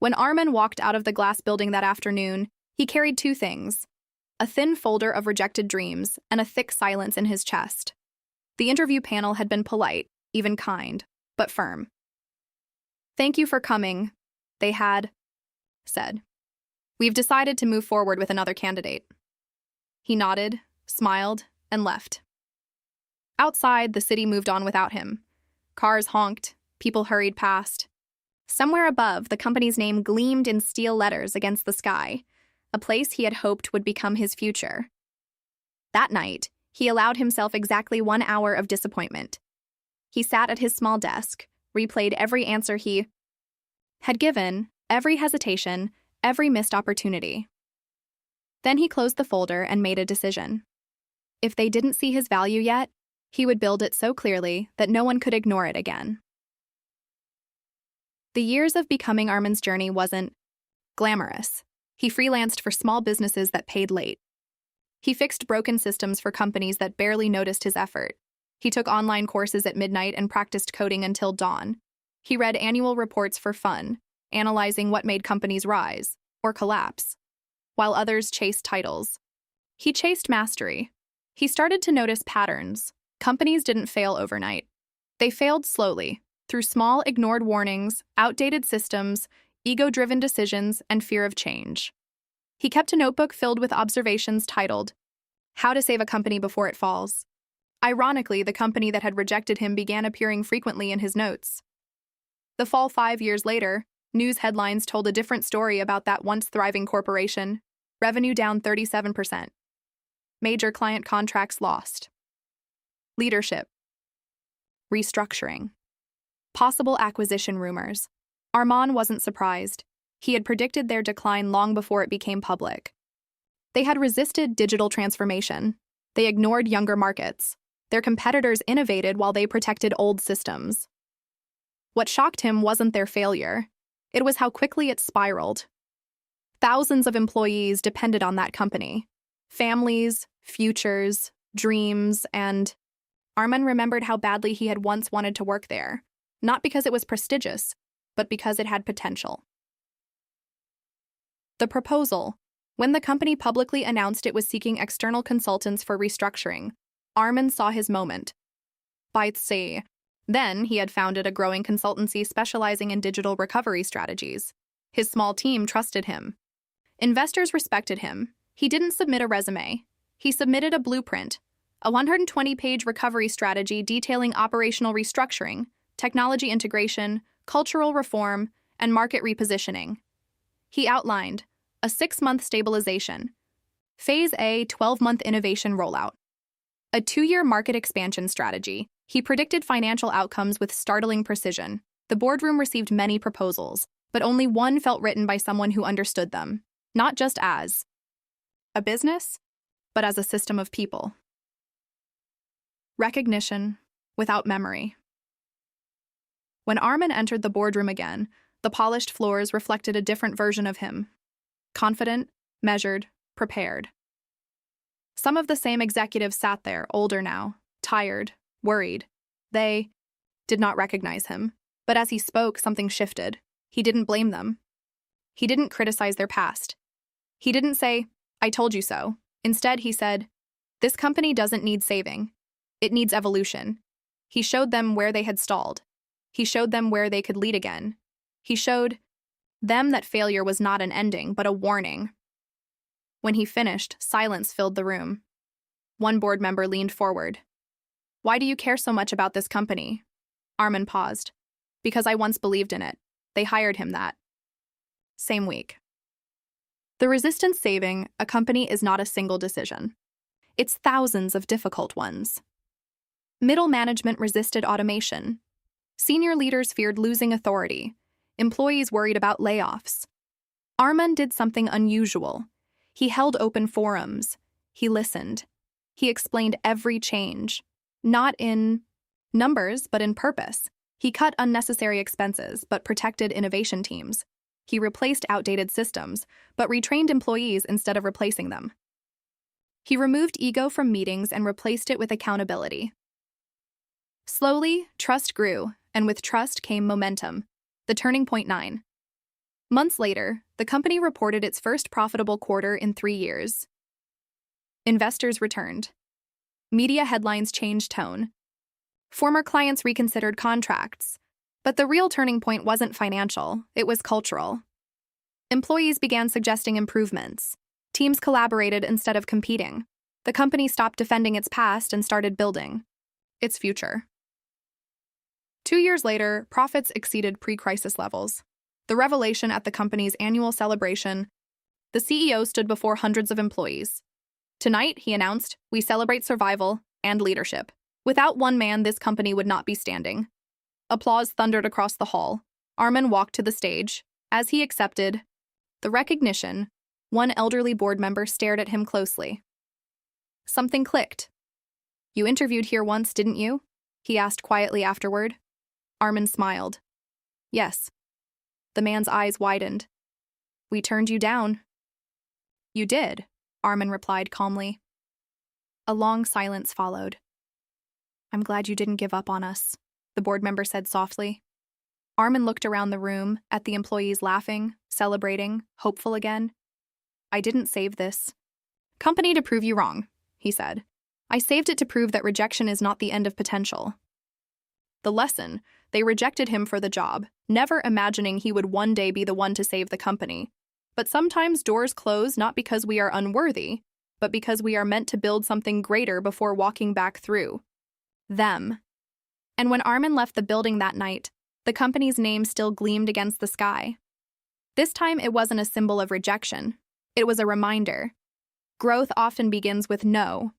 When Armin walked out of the glass building that afternoon, he carried two things: a thin folder of rejected dreams and a thick silence in his chest. The interview panel had been polite, even kind, but firm. "Thank you for coming," they had said. "We've decided to move forward with another candidate." He nodded, smiled, and left. Outside, the city moved on without him. Cars honked, people hurried past. Somewhere above, the company's name gleamed in steel letters against the sky, a place he had hoped would become his future. That night, he allowed himself exactly 1 hour of disappointment. He sat at his small desk, replayed every answer he had given, every hesitation, every missed opportunity. Then he closed the folder and made a decision. If they didn't see his value yet, he would build it so clearly that no one could ignore it again. The years of becoming Armin's journey wasn't glamorous. He freelanced for small businesses that paid late. He fixed broken systems for companies that barely noticed his effort. He took online courses at midnight and practiced coding until dawn. He read annual reports for fun, analyzing what made companies rise or collapse, while others chased titles. He chased mastery. He started to notice patterns. Companies didn't fail overnight. They failed slowly, through small, ignored warnings, outdated systems, ego-driven decisions, and fear of change. He kept a notebook filled with observations titled, "How to Save a Company Before It Falls." Ironically, the company that had rejected him began appearing frequently in his notes. The fall 5 years later, news headlines told a different story about that once thriving corporation. Revenue down 37%. Major client contracts lost. Leadership. Restructuring. Possible acquisition rumors. Armin wasn't surprised. He had predicted their decline long before it became public. They had resisted digital transformation. They ignored younger markets. Their competitors innovated while they protected old systems. What shocked him wasn't their failure. It was how quickly it spiraled. Thousands of employees depended on that company. Families, futures, dreams, and Armin remembered how badly he had once wanted to work there, not because it was prestigious, but because it had potential. The proposal. When the company publicly announced it was seeking external consultants for restructuring, Armin saw his moment. By say, then he had founded a growing consultancy specializing in digital recovery strategies. His small team trusted him. Investors respected him. He didn't submit a resume. He submitted a blueprint, a 120-page recovery strategy detailing operational restructuring, technology integration, cultural reform, and market repositioning. He outlined a 6-month stabilization, Phase A 12-month innovation rollout, a 2-year market expansion strategy. He predicted financial outcomes with startling precision. The boardroom received many proposals, but only one felt written by someone who understood them, not just as a business, but as a system of people. Recognition without memory. When Armin entered the boardroom again, the polished floors reflected a different version of him. Confident, measured, prepared. Some of the same executives sat there, older now, tired, worried. They did not recognize him, but as he spoke, something shifted. He didn't blame them. He didn't criticize their past. He didn't say, "I told you so." Instead, he said, "This company doesn't need saving. It needs evolution." He showed them where they had stalled. He showed them where they could lead again. He showed them that failure was not an ending, but a warning. When he finished, silence filled the room. One board member leaned forward. "Why do you care so much about this company?" Armin paused. "Because I once believed in it. They hired him that same week." The resistance saving a company is not a single decision. It's thousands of difficult ones. Middle management resisted automation. Senior leaders feared losing authority. Employees worried about layoffs. Armin did something unusual. He held open forums. He listened. He explained every change, not in numbers, but in purpose. He cut unnecessary expenses, but protected innovation teams. He replaced outdated systems, but retrained employees instead of replacing them. He removed ego from meetings and replaced it with accountability. Slowly, trust grew, and with trust came momentum. The turning point 9. Months later, the company reported its first profitable quarter in 3 years. Investors returned. Media headlines changed tone. Former clients reconsidered contracts. But the real turning point wasn't financial, it was cultural. Employees began suggesting improvements. Teams collaborated instead of competing. The company stopped defending its past and started building its future. 2 years later, profits exceeded pre-crisis levels. The revelation at the company's annual celebration, the CEO stood before hundreds of employees. Tonight, he announced, we celebrate survival and leadership. Without one man, this company would not be standing. Applause thundered across the hall. Armin walked to the stage. As he accepted the recognition, one elderly board member stared at him closely. Something clicked. You interviewed here once, didn't you? He asked quietly afterward. Armin smiled. Yes. The man's eyes widened. We turned you down. You did, Armin replied calmly. A long silence followed. I'm glad you didn't give up on us, the board member said softly. Armin looked around the room at the employees laughing, celebrating, hopeful again. I didn't save this company to prove you wrong, he said. I saved it to prove that rejection is not the end of potential. The lesson, they rejected him for the job, never imagining he would one day be the one to save the company. But sometimes doors close not because we are unworthy, but because we are meant to build something greater before walking back through them. And when Armin left the building that night, the company's name still gleamed against the sky. This time it wasn't a symbol of rejection. It was a reminder. Growth often begins with no,